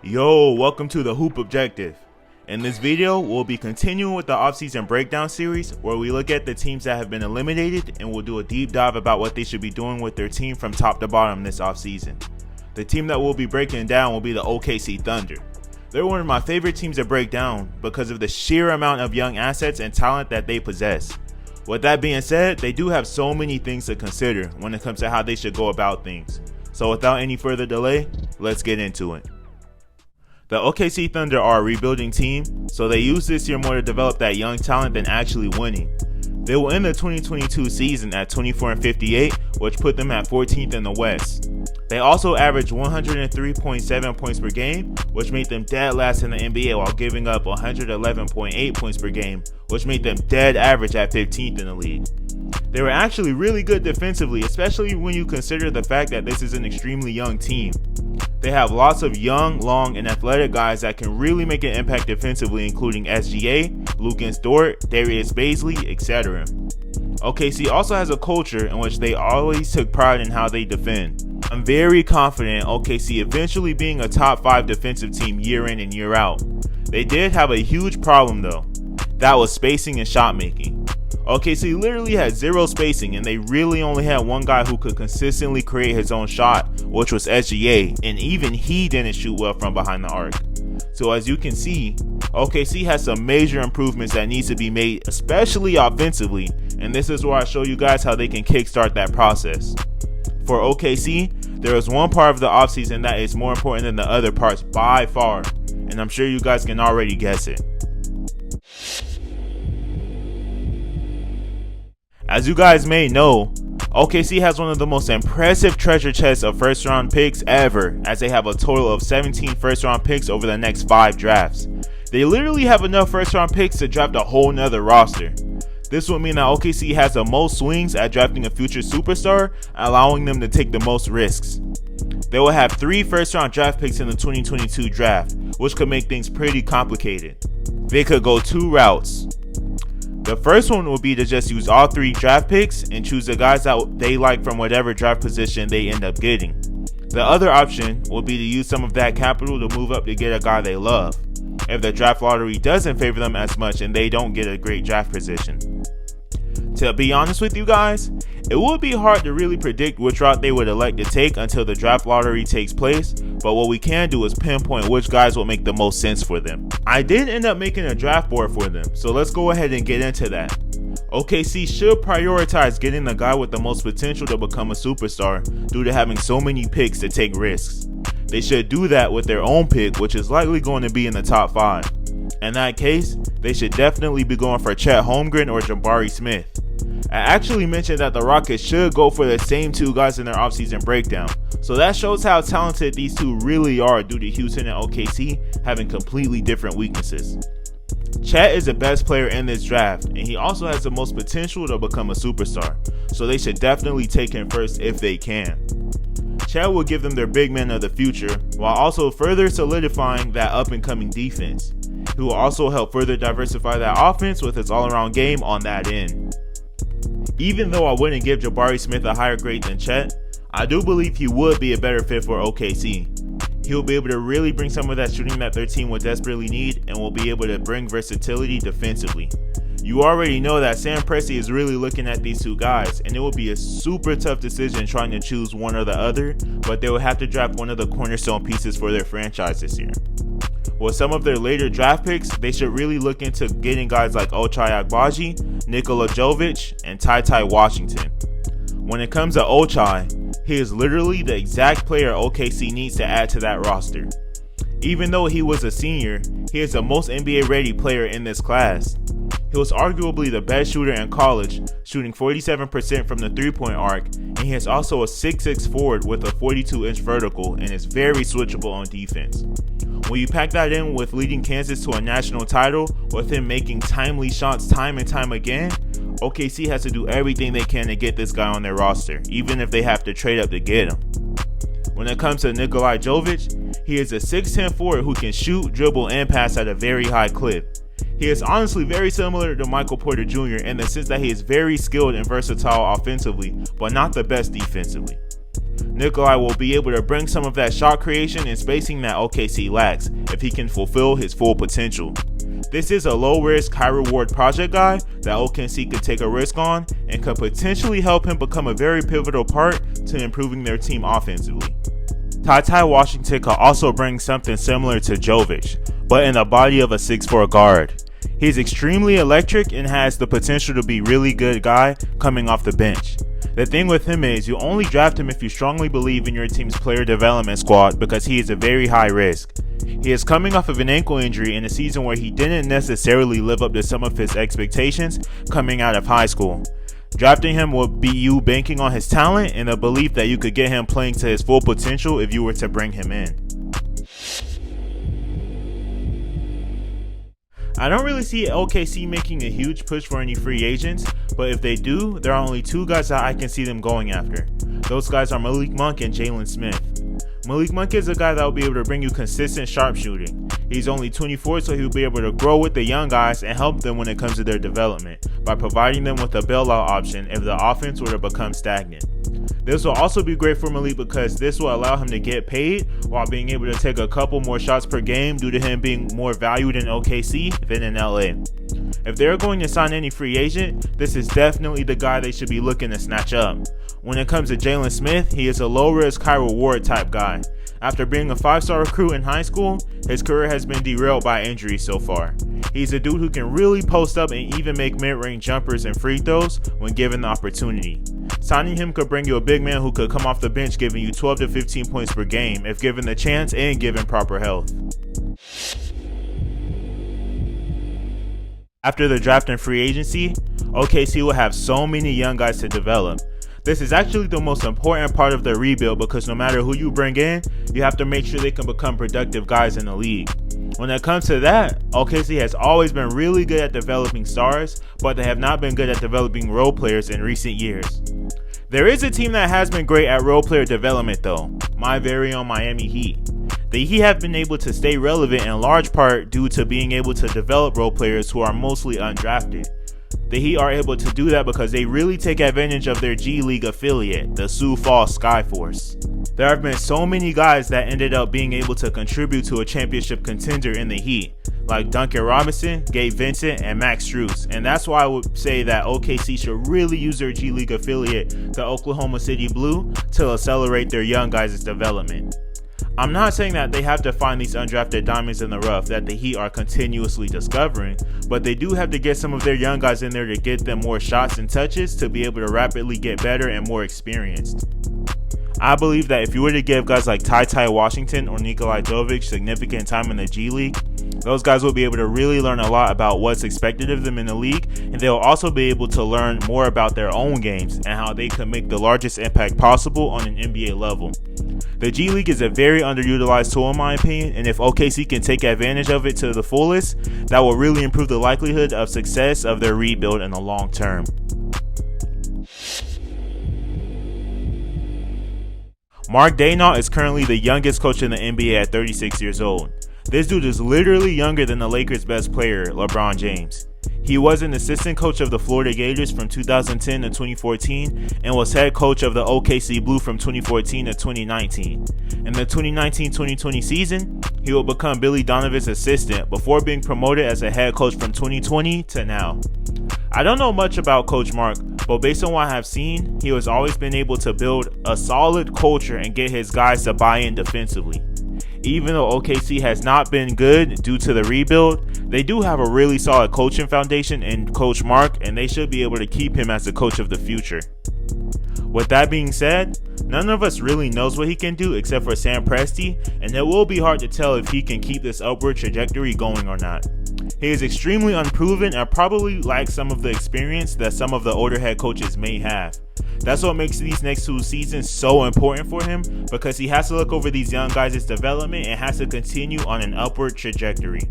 Yo, welcome to the Hoop Objective. In this video, we'll be continuing with the offseason breakdown series where we look at the teams that have been eliminated and we'll do a deep dive about what they should be doing with their team from top to bottom this offseason. The team that we'll be breaking down will be the OKC Thunder. They're one of my favorite teams to break down because of the sheer amount of young assets and talent that they possess. With that being said, they do have so many things to consider when it comes to how they should go about things. So without any further delay, let's get into it. The OKC Thunder are a rebuilding team, so they use this year more to develop that young talent than actually winning. They will end the 2022 season at 24-58, which put them at 14th in the West. They also averaged 103.7 points per game, which made them dead last in the NBA while giving up 111.8 points per game, which made them dead average at 15th in the league. They were actually really good defensively, especially when you consider the fact that this is an extremely young team. They have lots of young, long, and athletic guys that can really make an impact defensively, including SGA, Lukas Dort, Darius Bazley, etc. OKC also has a culture in which they always took pride in how they defend. I'm very confident in OKC eventually being a top 5 defensive team year in and year out. They did have a huge problem though. That was spacing and shot making. OKC literally had zero spacing and they really only had one guy who could consistently create his own shot, which was SGA, and even he didn't shoot well from behind the arc. So as you can see, OKC has some major improvements that needs to be made, especially offensively, and this is where I show you guys how they can kickstart that process. For OKC, there is one part of the offseason that is more important than the other parts by far, and I'm sure you guys can already guess it. As you guys may know, OKC has one of the most impressive treasure chests of first round picks ever, as they have a total of 17 first round picks over the next 5 drafts. They literally have enough first round picks to draft a whole nother roster. This would mean that OKC has the most swings at drafting a future superstar, allowing them to take the most risks. They will have 3 first round draft picks in the 2022 draft, which could make things pretty complicated. They could go 2 routes. The first one will be to just use all 3 draft picks and choose the guys that they like from whatever draft position they end up getting. The other option will be to use some of that capital to move up to get a guy they love, if the draft lottery doesn't favor them as much and they don't get a great draft position. To be honest with you guys, it would be hard to really predict which route they would elect to take until the draft lottery takes place, but what we can do is pinpoint which guys will make the most sense for them. I did end up making a draft board for them, so let's go ahead and get into that. OKC should prioritize getting the guy with the most potential to become a superstar due to having so many picks to take risks. They should do that with their own pick, which is likely going to be in the top 5. In that case, they should definitely be going for Chet Holmgren or Jabari Smith. I actually mentioned that the Rockets should go for the same 2 guys in their offseason breakdown, so that shows how talented these 2 really are due to Houston and OKC having completely different weaknesses. Chet is the best player in this draft, and he also has the most potential to become a superstar, so they should definitely take him first if they can. Chet will give them their big man of the future, while also further solidifying that up-and-coming defense. He will also help further diversify that offense with his all-around game on that end. Even though I wouldn't give Jabari Smith a higher grade than Chet, I do believe he would be a better fit for OKC. He'll be able to really bring some of that shooting that their team would desperately need and will be able to bring versatility defensively. You already know that Sam Presti is really looking at these 2 guys, and it will be a super tough decision trying to choose one or the other, but they will have to draft one of the cornerstone pieces for their franchise this year. With some of their later draft picks, they should really look into getting guys like Ochai Agbaji, Nikola Jovic, and Ty Washington. When it comes to Ochai, he is literally the exact player OKC needs to add to that roster. Even though he was a senior, he is the most NBA ready player in this class. He was arguably the best shooter in college, shooting 47% from the 3-point arc, and he is also a 6'6" forward with a 42-inch vertical and is very switchable on defense. When you pack that in with leading Kansas to a national title, with him making timely shots time and time again, OKC has to do everything they can to get this guy on their roster, even if they have to trade up to get him. When it comes to Nikola Jovic, he is a 6'10" forward who can shoot, dribble, and pass at a very high clip. He is honestly very similar to Michael Porter Jr. in the sense that he is very skilled and versatile offensively, but not the best defensively. Nikolai will be able to bring some of that shot creation and spacing that OKC lacks if he can fulfill his full potential. This is a low-risk, high-reward project guy that OKC could take a risk on and could potentially help him become a very pivotal part to improving their team offensively. Ty Washington could also bring something similar to Jovic, but in the body of a 6'4 guard. He's extremely electric and has the potential to be a really good guy coming off the bench. The thing with him is you only draft him if you strongly believe in your team's player development squad because he is a very high risk. He is coming off of an ankle injury in a season where he didn't necessarily live up to some of his expectations coming out of high school. Drafting him would be you banking on his talent and the belief that you could get him playing to his full potential if you were to bring him in. I don't really see OKC making a huge push for any free agents, but if they do, there are only two guys that I can see them going after. Those guys are Malik Monk and Jalen Smith. Malik Monk is a guy that will be able to bring you consistent sharpshooting. He's only 24, so he'll be able to grow with the young guys and help them when it comes to their development by providing them with a bailout option if the offense were to become stagnant. This will also be great for Malik because this will allow him to get paid while being able to take a couple more shots per game due to him being more valued in OKC than in LA. If they're going to sign any free agent, this is definitely the guy they should be looking to snatch up. When it comes to Jalen Smith, he is a low-risk, high-reward type guy. After being a 5-star recruit in high school, his career has been derailed by injuries so far. He's a dude who can really post up and even make mid-range jumpers and free throws when given the opportunity. Signing him could bring you a big man who could come off the bench giving you 12 to 15 points per game if given the chance and given proper health. After the draft and free agency, OKC will have so many young guys to develop. This is actually the most important part of the rebuild because no matter who you bring in, you have to make sure they can become productive guys in the league. When it comes to that, OKC has always been really good at developing stars, but they have not been good at developing role players in recent years. There is a team that has been great at role player development though, my very own Miami Heat. The Heat have been able to stay relevant in large part due to being able to develop role players who are mostly undrafted. The Heat are able to do that because they really take advantage of their G League affiliate, the Sioux Falls Skyforce. There have been so many guys that ended up being able to contribute to a championship contender in the Heat, like Duncan Robinson, Gabe Vincent, and Max Strus, and that's why I would say that OKC should really use their G League affiliate, the Oklahoma City Blue, to accelerate their young guys' development. I'm not saying that they have to find these undrafted diamonds in the rough that the Heat are continuously discovering, but they do have to get some of their young guys in there to get them more shots and touches to be able to rapidly get better and more experienced. I believe that if you were to give guys like Ty Washington or Nikolai Jovic significant time in the G League, those guys will be able to really learn a lot about what's expected of them in the league, and they'll also be able to learn more about their own games and how they can make the largest impact possible on an NBA level. The G League is a very underutilized tool in my opinion, and if OKC can take advantage of it to the fullest, that will really improve the likelihood of success of their rebuild in the long term. Mark Daigneault is currently the youngest coach in the NBA at 36 years old. This dude is literally younger than the Lakers' best player, LeBron James. He was an assistant coach of the Florida Gators from 2010 to 2014 and was head coach of the OKC Blue from 2014 to 2019. In the 2019-2020 season, he will become Billy Donovan's assistant before being promoted as a head coach from 2020 to now. I don't know much about Coach Mark, but based on what I have seen, he has always been able to build a solid culture and get his guys to buy in defensively. Even though OKC has not been good due to the rebuild, they do have a really solid coaching foundation in Coach Mark, and they should be able to keep him as the coach of the future. With that being said, none of us really knows what he can do except for Sam Presti, and it will be hard to tell if he can keep this upward trajectory going or not. He is extremely unproven and probably lacks some of the experience that some of the older head coaches may have. That's what makes these next 2 seasons so important for him, because he has to look over these young guys' development and has to continue on an upward trajectory.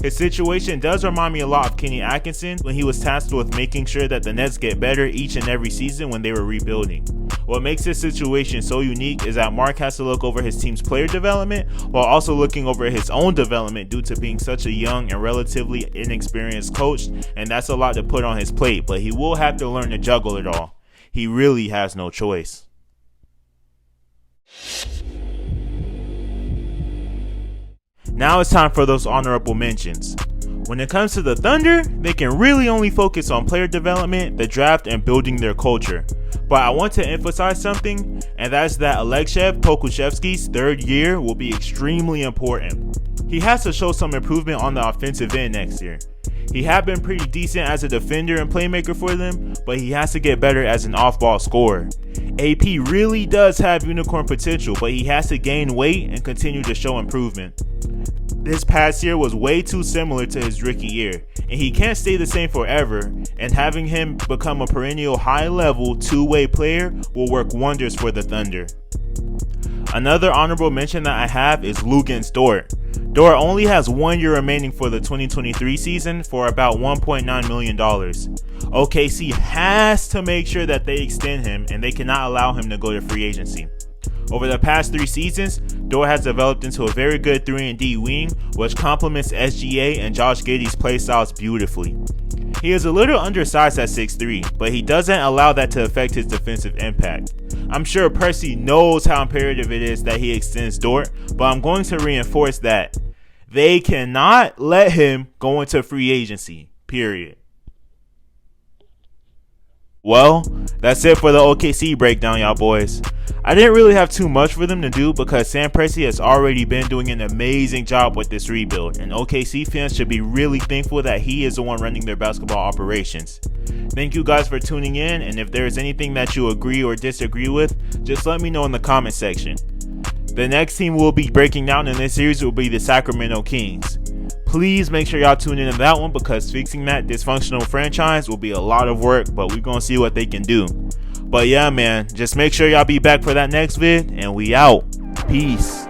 His situation does remind me a lot of Kenny Atkinson when he was tasked with making sure that the Nets get better each and every season when they were rebuilding. What makes this situation so unique is that Mark has to look over his team's player development while also looking over his own development due to being such a young and relatively inexperienced coach, and that's a lot to put on his plate, but he will have to learn to juggle it all. He really has no choice. Now it's time for those honorable mentions. When it comes to the Thunder, they can really only focus on player development, the draft, and building their culture. But I want to emphasize something, and that's that Aleksej Pokusevski's third year will be extremely important. He has to show some improvement on the offensive end next year. He had been pretty decent as a defender and playmaker for them, but he has to get better as an off-ball scorer. AP really does have unicorn potential, but he has to gain weight and continue to show improvement. This past year was way too similar to his rookie year, and he can't stay the same forever, and having him become a perennial high-level two-way player will work wonders for the Thunder. Another honorable mention that I have is Luguentz Dort. Dort only has 1 year remaining for the 2023 season for about $1.9 million. OKC has to make sure that they extend him, and they cannot allow him to go to free agency. Over the past 3 seasons, Dort has developed into a very good 3-and-D wing, which complements SGA and Josh Giddey's playstyles beautifully. He is a little undersized at 6'3", but he doesn't allow that to affect his defensive impact. I'm sure Percy knows how imperative it is that he extends Dort, but I'm going to reinforce that they cannot let him go into free agency, period. Well, that's it for the OKC breakdown, y'all boys. I didn't really have too much for them to do because Sam Presti has already been doing an amazing job with this rebuild, and OKC fans should be really thankful that he is the one running their basketball operations. Thank you guys for tuning in, and if there is anything that you agree or disagree with, just let me know in the comment section. The next team we'll be breaking down in this series will be the Sacramento Kings. Please make sure y'all tune in to that one because fixing that dysfunctional franchise will be a lot of work, but we're gonna see what they can do. But yeah, man, just make sure y'all be back for that next vid, and we out. Peace.